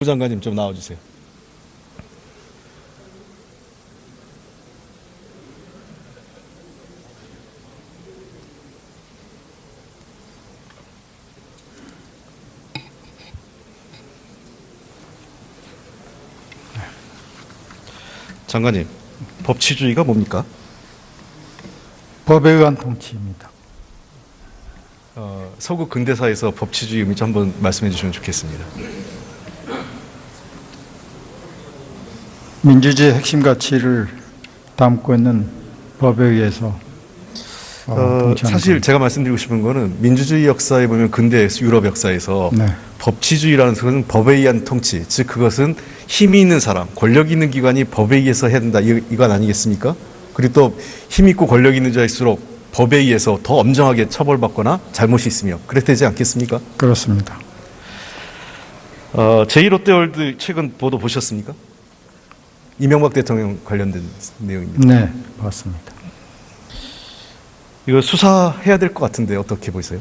부장관님 좀 나와주세요. 장관님, 법치주의가 뭡니까? 법에 의한 통치입니다. 서구 근대사에서 법치주의 의미 좀 한번 말씀해 주시면 좋겠습니다. 민주주의의 핵심 가치를 담고 있는 법에 의해서 통치하는 사실 제가 말씀드리고 싶은 거는 민주주의 역사에 보면 근대 유럽 역사에서 네. 법치주의라는 것은 법에 의한 통치, 즉 그것은 힘이 있는 사람, 권력 있는 기관이 법에 의해서 해야 된다, 이건 아니겠습니까? 그리고 또 힘 있고 권력 있는 자일수록 법에 의해서 더 엄정하게 처벌받거나 잘못이 있으며 그래야 되지 않겠습니까? 그렇습니다. 제2롯데월드 최근 보도 보셨습니까? 이명박 대통령 관련된 내용입니다. 네, 봤습니다. 이거 수사해야 될 것 같은데 어떻게 보세요?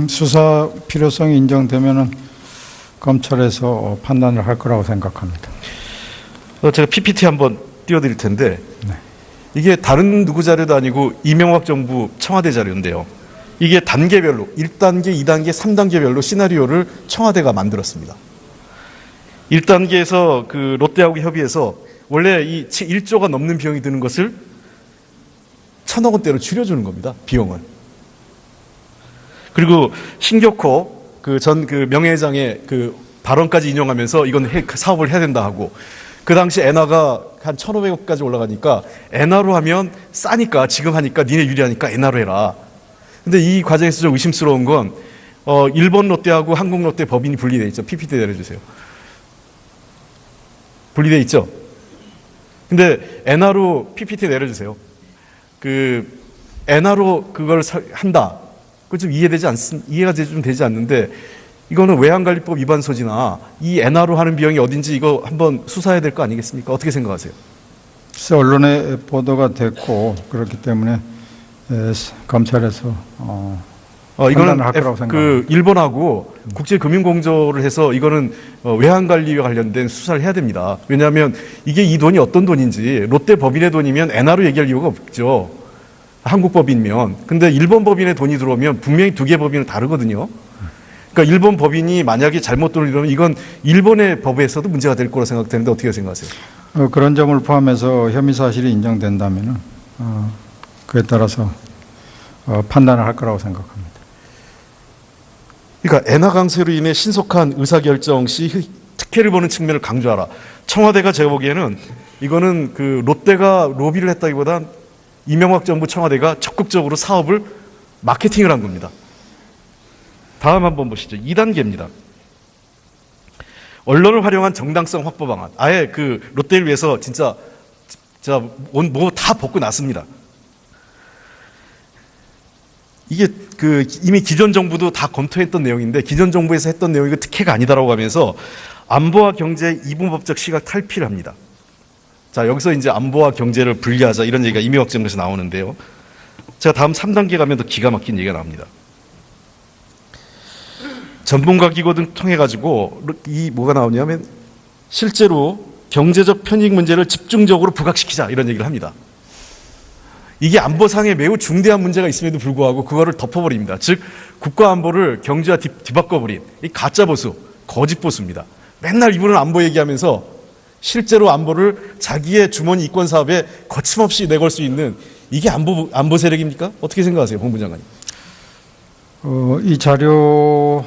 수사 필요성이 인정되면은 검찰에서 판단을 할 거라고 생각합니다. 제가 PPT 한번 띄워드릴 텐데 네. 이게 다른 누구 자료도 아니고 이명박 정부 청와대 자료인데요. 이게 단계별로 1단계, 2단계, 3단계별로 시나리오를 청와대가 만들었습니다. 1단계에서 그 롯데하고 협의해서 원래 이 1조가 넘는 비용이 드는 것을 1,000억 원대로 줄여주는 겁니다. 비용을. 그리고 신격호 전 명예회장의 그 발언까지 인용하면서 이건 사업을 해야 된다 하고 그 당시 엔화가 한 1,500억까지 올라가니까 엔화로 하면 싸니까 지금 하니까 니네 유리하니까 엔화로 해라. 근데 이 과정에서 좀 의심스러운 건 일본 롯데하고 한국 롯데 법인이 분리돼 있죠. PPT 내려주세요. 분리돼 있죠. 근데 엔화로 PPT 내려주세요. 엔화로 그걸 한다. 그거 좀 이해가 좀 되지 않는데 이거는 외환관리법 위반 소지나 이 엔화로 하는 비용이 어딘지 이거 한번 수사해야 될 거 아니겠습니까? 어떻게 생각하세요? 글쎄 언론에 보도가 됐고 그렇기 때문에 검찰에서 이거는 할 거라고 생각합니다. 일본하고 국제금융공조를 해서 이거는 외환관리와 관련된 수사를 해야 됩니다. 왜냐하면 이게 이 돈이 어떤 돈인지 롯데 법인의 돈이면 엔화로 얘기할 이유가 없죠. 한국 법인이면. 근데 일본 법인의 돈이 들어오면 분명히 두 개 법인은 다르거든요. 그러니까 일본 법인이 만약에 잘못 돈을 이러면 이건 일본의 법에서도 문제가 될 거라 생각되는데 어떻게 생각하세요? 그런 점을 포함해서 혐의 사실이 인정된다면 그에 따라서 판단을 할 거라고 생각합니다. 그러니까 엔화 강세로 인해 신속한 의사결정 시 특혜를 보는 측면을 강조하라. 청와대가 제가 보기에는 이거는 롯데가 로비를 했다기보단 이명박 정부 청와대가 적극적으로 사업을 마케팅을 한 겁니다. 다음 한번 보시죠. 2단계입니다. 언론을 활용한 정당성 확보 방안. 아예 롯데를 위해서 진짜 뭐 다 벗고 났습니다. 이게 이미 기존 정부도 다 검토했던 내용인데 기존 정부에서 했던 내용이 특혜가 아니다라고 하면서 안보와 경제 이분법적 시각 탈피를 합니다. 자, 여기서 이제 안보와 경제를 분리하자 이런 얘기가 이명박 정부에서 나오는데요. 제가 다음 3단계 가면 더 기가 막힌 얘기가 나옵니다. 전문가 기구 등 통해 가지고 뭐가 나오냐면 실제로 경제적 편익 문제를 집중적으로 부각시키자 이런 얘기를 합니다. 이게 안보상에 매우 중대한 문제가 있음에도 불구하고 그거를 덮어버립니다. 즉 국가 안보를 경제와 뒤바꿔버린 이 가짜 보수, 거짓 보수입니다. 맨날 이분은 안보 얘기하면서 실제로 안보를 자기의 주머니 이권 사업에 거침없이 내걸 수 있는 이게 안보 세력입니까? 어떻게 생각하세요, 본부 장관님? 이 자료의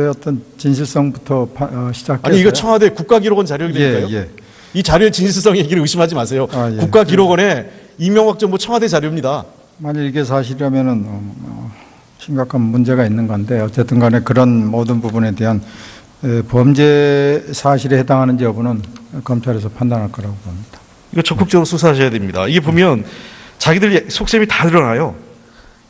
어떤 진실성부터 시작해서 아니 이거 청와대 국가기록원 자료니까요. 예. 이 자료의 진실성 얘기를 의심하지 마세요. 예. 국가기록원에 이명박 정부 청와대 자료입니다. 만일 이게 사실이라면은 심각한 문제가 있는 건데 어쨌든 간에 그런 모든 부분에 대한 범죄 사실에 해당하는지 여부는 검찰에서 판단할 거라고 봅니다. 이거 적극적으로 수사하셔야 됩니다. 이게 보면 자기들 속셈이 다 드러나요.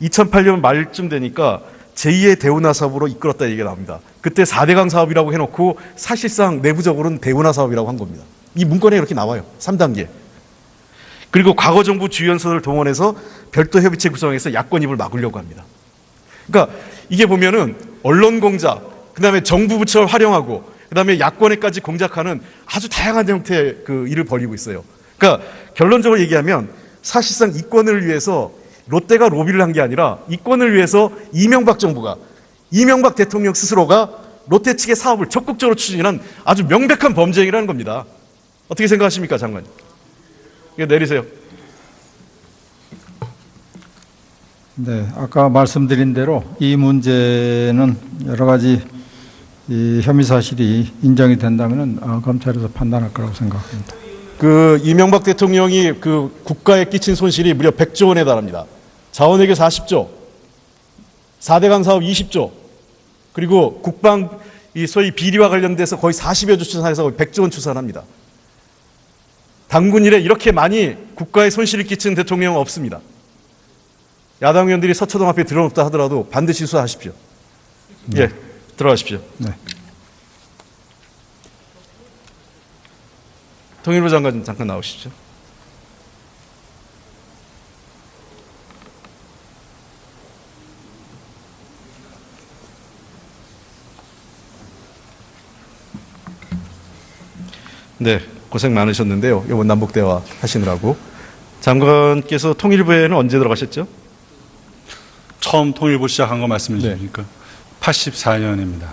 2008년 말쯤 되니까 제2의 대운하 사업으로 이끌었다 얘기가 나옵니다. 그때 4대강 사업이라고 해놓고 사실상 내부적으로는 대운하 사업이라고 한 겁니다. 이 문건에 이렇게 나와요. 3단계. 그리고 과거 정부 주연서를 동원해서 별도 협의체 구성해서 야권 입을 막으려고 합니다. 그러니까 이게 보면은 언론 공작, 그다음에 정부 부처를 활용하고 그다음에 야권에까지 공작하는 아주 다양한 형태의 그 일을 벌이고 있어요. 그러니까 결론적으로 얘기하면 사실상 이권을 위해서 롯데가 로비를 한 게 아니라 이권을 위해서 이명박 정부가, 이명박 대통령 스스로가 롯데 측의 사업을 적극적으로 추진한 아주 명백한 범죄 행위라는 겁니다. 어떻게 생각하십니까, 장관님? 이거 내리세요. 네, 아까 말씀드린 대로 이 문제는 여러 가지 이 혐의 사실이 인정이 된다면 검찰에서 판단할 거라고 생각합니다. 그 이명박 대통령이 그 국가에 끼친 손실이 무려 100조 원에 달합니다. 자원외교 40조, 4대강 사업 20조, 그리고 국방 이 소위 비리와 관련돼서 거의 40여 조 추산해서 100조 원 추산합니다. 당군 이래 이렇게 많이 국가에 손실을 끼친 대통령은 없습니다. 야당 의원들이 서초동 앞에 들어놓다 하더라도 반드시 수사하십시오. 예, 들어가십시오. 네. 통일부 장관 잠깐 나오시죠. 네, 고생 많으셨는데요. 이번 남북대화 하시느라고. 장관께서 통일부에는 언제 들어가셨죠? 처음 통일부 시작한 거 말씀해 주십니까? 84년입니다.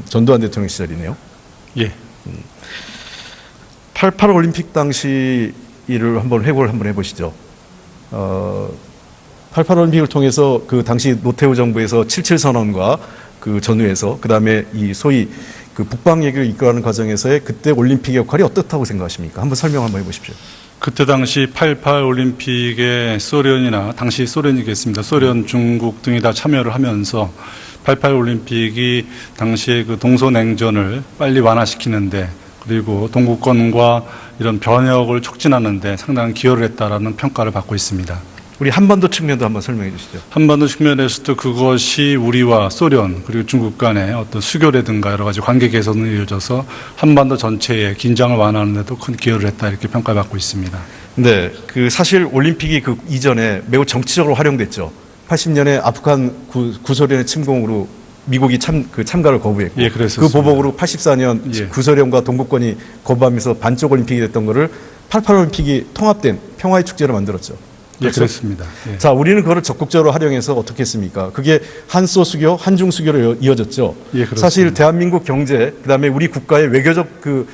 전두환 대통령 시절이네요. 예. 88 올림픽 당시 일을 한번 회고를 한번 해보시죠. 88 올림픽을 통해서 그 당시 노태우 정부에서 77 선언과 그 전후에서 그 다음에 이 소위 그 북방 얘기를 이끌어가는 과정에서의 그때 올림픽의 역할이 어떻다고 생각하십니까? 한번 설명 한번 해보십시오. 그때 당시 88 올림픽에 소련이나 당시 소련이겠습니다. 소련, 중국 등이 다 참여를 하면서 88 올림픽이 당시에 그 동서냉전을 빨리 완화시키는데 그리고 동구권과 이런 변혁을 촉진하는데 상당히 기여를 했다라는 평가를 받고 있습니다. 우리 한반도 측면도 한번 설명해 주시죠. 한반도 측면에서도 그것이 우리와 소련 그리고 중국 간의 어떤 수교라든가 여러 가지 관계 개선을 이어져서 한반도 전체의 긴장을 완화하는 데도 큰 기여를 했다 이렇게 평가받고 있습니다. 네, 그 사실 올림픽이 그 이전에 매우 정치적으로 활용됐죠. 80년에 아프간 구소련의 침공으로 미국이 참가를 거부했고 예, 그 보복으로 84년 예. 구소련과 동구권이 거부하면서 반쪽 올림픽이 됐던 거를 88 올림픽이 통합된 평화의 축제로 만들었죠. 예, 그렇습니다. 예. 자, 우리는 그거를 적극적으로 활용해서 어떻게 했습니까? 그게 한소 수교, 한중 수교로 이어졌죠. 예, 그렇습니다. 사실 대한민국 경제, 그다음에 우리 국가의 외교적 그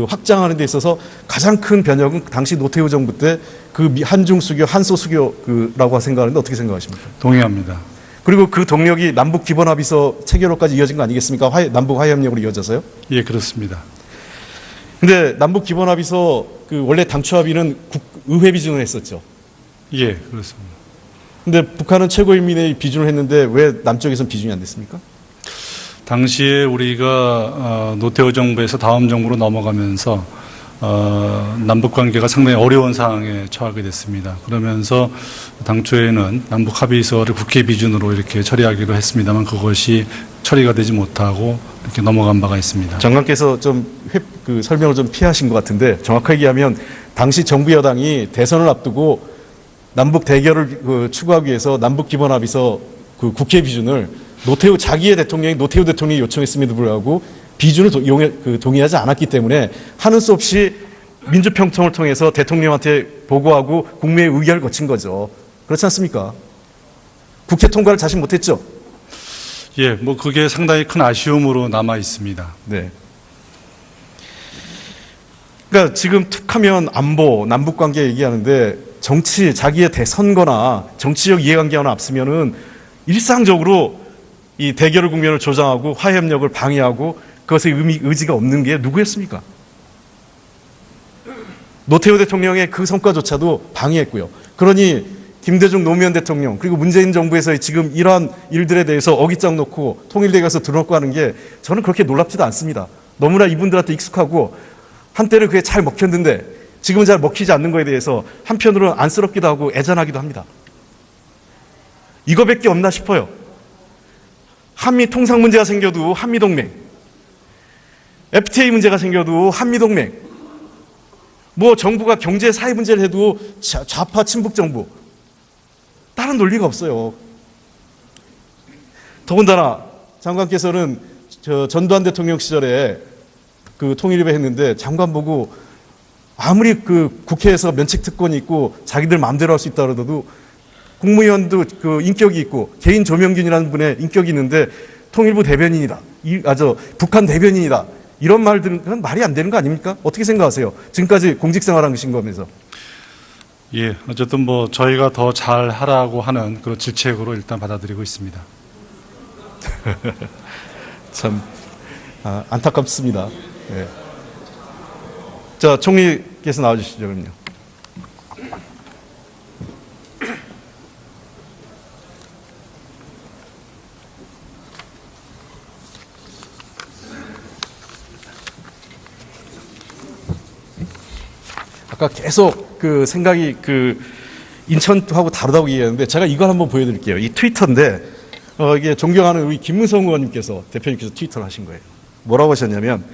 확장하는 데 있어서 가장 큰 변혁은 당시 노태우 정부 때 그 한중 수교, 한소 수교라고 생각하는데 어떻게 생각하십니까? 동의합니다. 그리고 그 동력이 남북 기본 합의서 체결로까지 이어진 거 아니겠습니까? 남북 화해협력으로 이어져서요. 예, 그렇습니다. 근데 남북 기본 합의서 그 원래 당초 합의는 의회 비준을 했었죠. 예, 그렇습니다. 근데 북한은 최고인민회의 비준을 했는데 왜 남쪽에서는 비준이 안 됐습니까? 당시에 우리가 노태우 정부에서 다음 정부로 넘어가면서 남북 관계가 상당히 어려운 상황에 처하게 됐습니다. 그러면서 당초에는 남북 합의서를 국회 비준으로 이렇게 처리하기로 했습니다만 그것이 처리가 되지 못하고 이렇게 넘어간 바가 있습니다. 장관께서 좀 설명을 좀 피하신 것 같은데 정확하게 얘기하면 당시 정부 여당이 대선을 앞두고 남북 대결을 추구하기 위해서 남북 기본 합의서 그 국회 비준을 자기의 대통령이 노태우 대통령이 요청했음에도 불구하고 비준을 동의하지 않았기 때문에 하는 수 없이 민주평통을 통해서 대통령한테 보고하고 국무회의 의결을 거친 거죠. 그렇지 않습니까? 국회 통과를 자신 못했죠. 예, 뭐 그게 상당히 큰 아쉬움으로 남아 있습니다. 네. 그러니까 지금 툭하면 안보, 남북 관계 얘기하는데 정치, 자기의 대선거나 정치적 이해관계 하나 앞서면은 일상적으로 이 대결 국면을 조장하고 화해협력을 방해하고 그것의 의지가 없는 게 누구였습니까? 노태우 대통령의 그 성과조차도 방해했고요. 그러니 김대중 노무현 대통령 그리고 문재인 정부에서의 지금 이러한 일들에 대해서 어깃장 놓고 통일대에 가서 드러놓고 하는 게 저는 그렇게 놀랍지도 않습니다. 너무나 이분들한테 익숙하고 한때는 그게 잘 먹혔는데 지금은 잘 먹히지 않는 거에 대해서 한편으로는 안쓰럽기도 하고 애잔하기도 합니다. 이거밖에 없나 싶어요. 한미 통상 문제가 생겨도 한미동맹, FTA 문제가 생겨도 한미동맹, 뭐 정부가 경제 사회 문제를 해도 좌파 친북 정부, 다른 논리가 없어요. 더군다나 장관께서는 저 전두환 대통령 시절에 그 통일입에 했는데 장관 보고 아무리 그 국회에서 면책 특권이 있고 자기들 마음대로 할 수 있다 그러더라도 국무위원도 그 인격이 있고 개인 조명균이라는 분의 인격이 있는데 통일부 대변인이다. 북한 대변인이다. 이런 말들은 그건 말이 안 되는 거 아닙니까? 어떻게 생각하세요? 지금까지 공직생활 하신 거면서. 예, 어쨌든 뭐 저희가 더 잘하라고 하는 그런 질책으로 일단 받아들이고 있습니다. 참 안타깝습니다. 네. 자, 총리께서 나와주시죠, 그럼요. 아까 계속 그 생각이 그 인천하고 다르다고 얘기하는데 제가 이걸 한번 보여드릴게요. 이 트위터인데 이게 존경하는 우리 김무성 의원님께서 대표님께서 트위터를 하신 거예요. 뭐라고 하셨냐면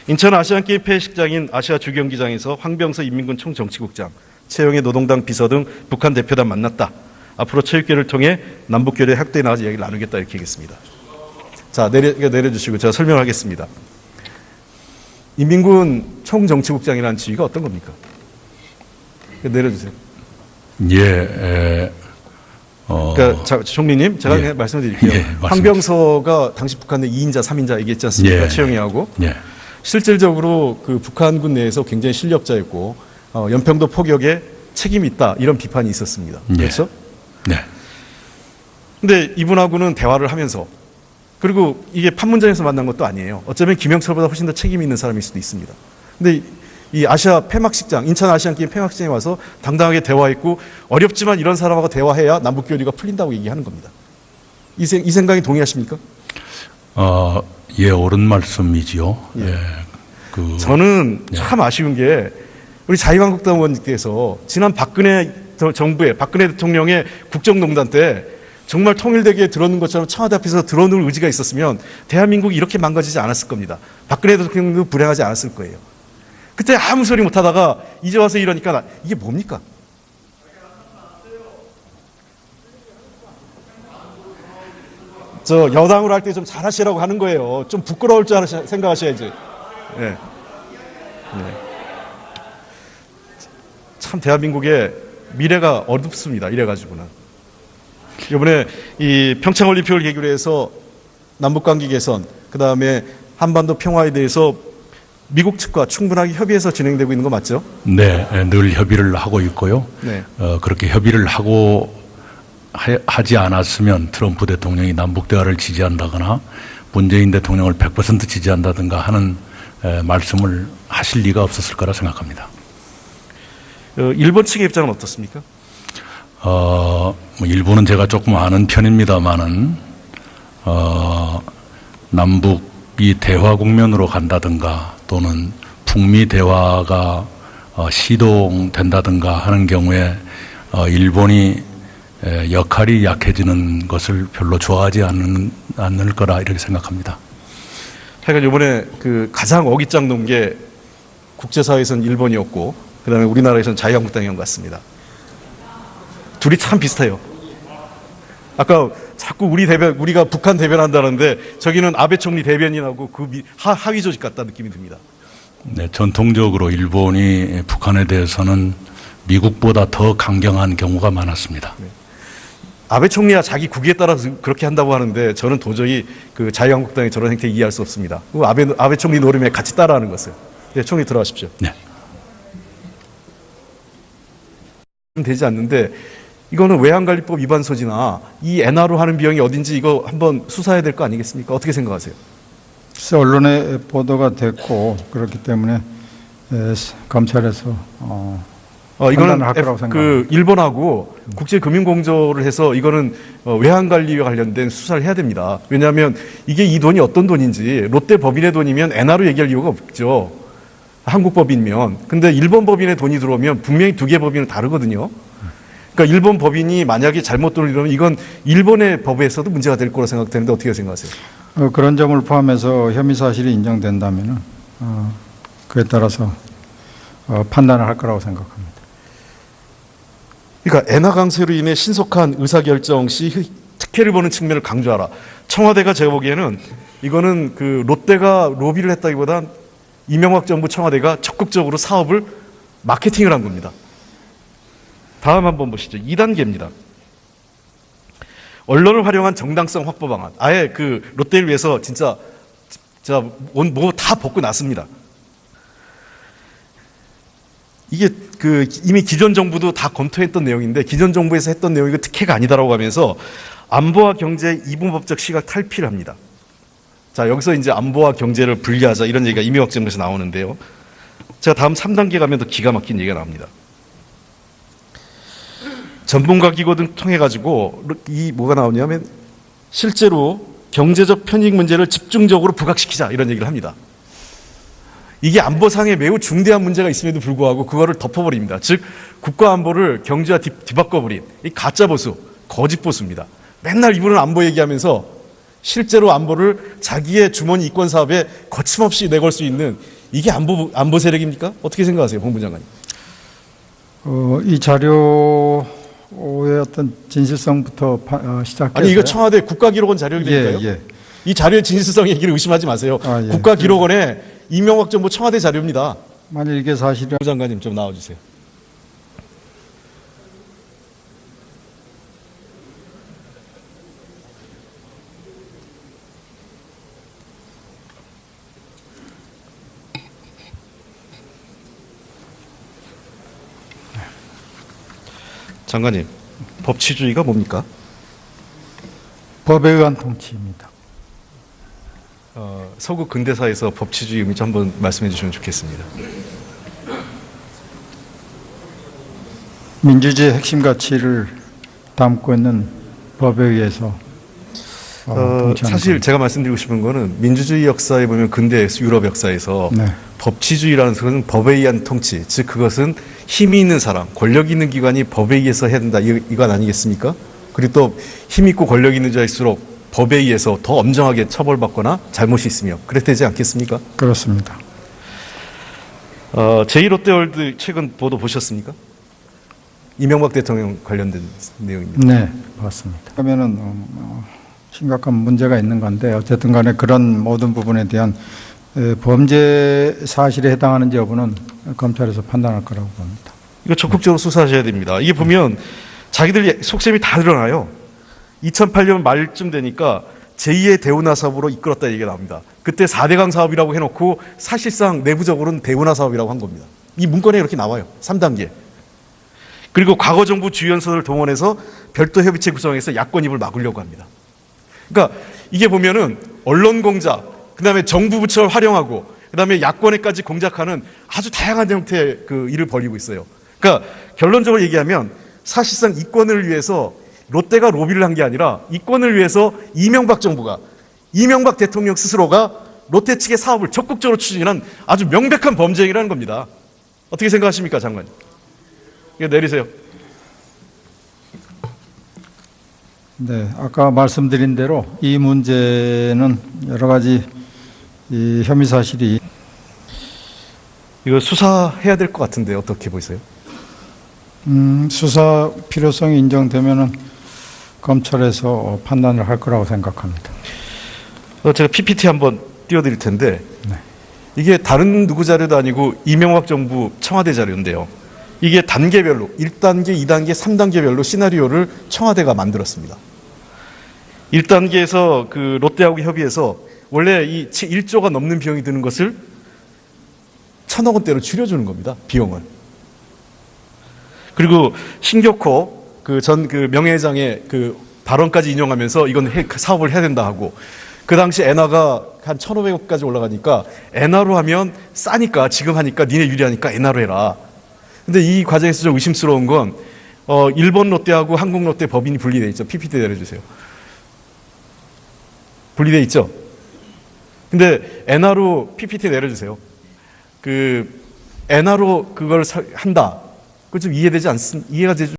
인천 아시안게임 폐식장인 아시아 주경기장에서 황병서 인민군 총정치국장, 최영애 노동당 비서 등 북한 대표단 만났다. 앞으로 체육계를 통해 남북교류 확대에 나가서 이야기를 나누겠다 이렇게 얘기했습니다. 자, 내려주시고 제가 설명하겠습니다. 인민군 총정치국장이라는 지위가 어떤 겁니까? 내려주세요. 예, 그러니까 총리님 제가 예. 그냥 말씀드릴게요. 예, 황병서가 당시 북한 내 2인자, 3인자 얘기했지 않습니까? 예. 최영희하고. 예, 실질적으로 그 북한군 내에서 굉장히 실력자였고 연평도 포격에 책임이 있다 이런 비판이 있었습니다. 예. 그렇죠? 네, 근데 이분하고는 대화를 하면서 그리고 이게 판문점에서 만난 것도 아니에요. 어쩌면 김영철보다 훨씬 더 책임이 있는 사람일 수도 있습니다. 근데 이 아시아 폐막식장, 인천 아시안게임 폐막식장에 와서 당당하게 대화했고 어렵지만 이런 사람하고 대화해야 남북교류가 풀린다고 얘기하는 겁니다. 이 생각에 동의하십니까? 예, 옳은 말씀이지요. 예. 예, 저는 참 아쉬운 게 우리 자유한국당 의원님께서 지난 박근혜 정부의 박근혜 대통령의 국정농단 때 정말 통일되게 들어놓은 것처럼 청와대 앞에서 들어놓을 의지가 있었으면 대한민국이 이렇게 망가지지 않았을 겁니다. 박근혜 대통령도 불행하지 않았을 거예요. 그때 아무 소리 못하다가 이제 와서 이러니까 이게 뭡니까? 저 여당으로 할 때 좀 잘하시라고 하는 거예요. 좀 부끄러울 줄 생각하셔야지. 네. 네. 참 대한민국의 미래가 어둡습니다. 이래가지고는. 이번에 이 평창올림픽을 계기로 해서 남북관계 개선, 그 다음에 한반도 평화에 대해서 미국 측과 충분하게 협의해서 진행되고 있는 거 맞죠? 네, 늘 협의를 하고 있고요. 네. 그렇게 협의를 하지 않았으면 트럼프 대통령이 남북 대화를 지지한다거나 문재인 대통령을 100% 지지한다든가 하는 말씀을 하실 리가 없었을 거라 생각합니다. 일본 측의 입장은 어떻습니까? 뭐 일본은 제가 조금 아는 편입니다만은 남북이 대화 국면으로 간다든가 또는 북미 대화가 시동된다든가 하는 경우에 일본이 역할이 약해지는 것을 별로 좋아하지 않을 거라 이렇게 생각합니다. 하여간 이번에 그 가장 어깃장 놓은 게 국제사회에서는 일본이었고 그다음에 우리나라에서는 자유한국당인 것 같습니다. 둘이 참 비슷해요. 아까 자꾸 우리가 북한 대변한다는데 저기는 아베 총리 대변인하고 그 하위 조직 같다 느낌이 듭니다. 네, 전통적으로 일본이 북한에 대해서는 미국보다 더 강경한 경우가 많았습니다. 네. 아베 총리야 자기 국위에 따라서 그렇게 한다고 하는데 저는 도저히 그 자유한국당의 저런 행태 이해할 수 없습니다. 아베 총리 노름에 같이 따라하는 것을. 네, 총리 들어가십시오. 네. 되지 않는데 이거는 외환관리법 위반 소지나 이 엔화로 하는 비용이 어딘지 이거 한번 수사해야 될 거 아니겠습니까? 어떻게 생각하세요? 글쎄 언론에 보도가 됐고 그렇기 때문에 검찰에서 이거는 판단을 할 거라고 그 일본하고 국제금융공조를 해서 이거는 외환관리와 관련된 수사를 해야 됩니다. 왜냐하면 이게 이 돈이 어떤 돈인지 롯데 법인의 돈이면 엔화로 얘기할 이유가 없죠. 한국 법인이면. 근데 일본 법인의 돈이 들어오면 분명히 두 개 법인은 다르거든요. 그러니까 일본 법인이 만약에 잘못 돈을 이러면 이건 일본의 법에서도 문제가 될 거라고 생각되는데 어떻게 생각하세요? 그런 점을 포함해서 혐의 사실이 인정된다면 그에 따라서 판단을 할 거라고 생각합니다. 그러니까 엔화 강세로 인해 신속한 의사결정 시 특혜를 보는 측면을 강조하라. 청와대가 제가 보기에는 이거는 그 롯데가 로비를 했다기보단 이명박 정부 청와대가 적극적으로 사업을 마케팅을 한 겁니다. 다음 한번 보시죠. 2단계입니다. 언론을 활용한 정당성 확보 방안. 아예 그 롯데를 위해서 진짜 뭐 다 벗고 났습니다. 이게 그 이미 기존 정부도 다 검토했던 내용인데 기존 정부에서 했던 내용이 특혜가 아니다라고 하면서 안보와 경제 이분법적 시각 탈피를 합니다. 자, 여기서 이제 안보와 경제를 분리하자 이런 얘기가 이명박 정부에서 나오는데요. 제가 다음 3단계 가면 더 기가 막힌 얘기가 나옵니다. 전문가 기구 등 통해 가지고 이 뭐가 나오냐면 실제로 경제적 편익 문제를 집중적으로 부각시키자 이런 얘기를 합니다. 이게 안보상에 매우 중대한 문제가 있음에도 불구하고 그거를 덮어버립니다. 즉 국가 안보를 경제와 뒤바꿔버린 이 가짜 보수, 거짓 보수입니다. 맨날 이분은 안보 얘기하면서 실제로 안보를 자기의 주머니 이권 사업에 거침없이 내걸 수 있는 이게 안보 세력입니까? 어떻게 생각하세요, 본부 장관님? 이 자료의 어떤 진실성부터 시작해서 아니 이거 청와대 국가기록원 자료니까요. 예. 이 자료의 진실성 얘기를 의심하지 마세요. 예. 국가기록원에 이명박 정부 청와대 자료입니다. 만일 이게 사실이 본부 장관님 좀 나와주세요. 장관님, 법치주의가 뭡니까? 법에 의한 통치입니다. 서구 근대사에서 법치주의 의미 좀 한번 말씀해 주시면 좋겠습니다. 민주주의의 핵심 가치를 담고 있는 법에 의해서 통치하는 사실 겁니다. 제가 말씀드리고 싶은 거는 민주주의 역사에 보면 근대 유럽 역사에서 네. 법치주의라는 것은 법에 의한 통치, 즉 그것은 힘이 있는 사람, 권력 있는 기관이 법에 의해서 해야 된다 이건 아니겠습니까? 그리고 또 힘 있고 권력 있는 자일수록 법에 의해서 더 엄정하게 처벌받거나 잘못이 있으며 그랬되지 않겠습니까? 그렇습니다. 제2롯데월드 최근 보도 보셨습니까? 이명박 대통령 관련된 내용입니다. 네, 봤습니다. 그러면은 심각한 문제가 있는 건데 어쨌든 간에 그런 모든 부분에 대한 범죄 사실에 해당하는지 여부는 검찰에서 판단할 거라고 봅니다. 이거 적극적으로 수사하셔야 됩니다. 이게 보면 자기들 속셈이 다 드러나요. 2008년 말쯤 되니까 제2의 대운하 사업으로 이끌었다 얘기가 나옵니다. 그때 4대강 사업이라고 해놓고 사실상 내부적으로는 대운하 사업이라고 한 겁니다. 이 문건에 이렇게 나와요. 3단계. 그리고 과거 정부 주연서를 동원해서 별도 협의체 구성해서 야권 입을 막으려고 합니다. 그러니까 이게 보면은 언론 공작, 그다음에 정부 부처를 활용하고 그다음에 야권에까지 공작하는 아주 다양한 형태의 그 일을 벌이고 있어요. 그러니까 결론적으로 얘기하면 사실상 이권을 위해서 롯데가 로비를 한 게 아니라 이권을 위해서 이명박 정부가 이명박 대통령 스스로가 롯데 측의 사업을 적극적으로 추진한 아주 명백한 범죄 행위라는 겁니다. 어떻게 생각하십니까, 장관님? 이거 내리세요. 네, 아까 말씀드린 대로 이 문제는 여러 가지 이 혐의 사실이 이거 수사해야 될 것 같은데 어떻게 보세요? 수사 필요성이 인정되면은 검찰에서 판단을 할 거라고 생각합니다. 제가 PPT 한번 띄워드릴 텐데 네. 이게 다른 누구 자료도 아니고 이명박 정부 청와대 자료인데요. 이게 단계별로 1단계, 2단계, 3단계별로 시나리오를 청와대가 만들었습니다. 1단계에서 그 롯데하고 협의해서 원래 이 1조가 넘는 비용이 드는 것을 1,000억 원대로 줄여주는 겁니다. 비용을. 그리고 신격호 전 명예회장의 그 발언까지 인용하면서 이건 사업을 해야 된다 하고 그 당시 엔화가 한 1,500억까지 올라가니까 엔화로 하면 싸니까 지금 하니까 니네 유리하니까 엔화로 해라. 근데 이 과정에서 좀 의심스러운 건 일본 롯데하고 한국 롯데 법인이 분리돼 있죠. PPT 내려주세요. 분리돼 있죠. 근데 엔화로 PPT 내려주세요. 엔화로 그걸 한다. 그거 좀 이해가 되지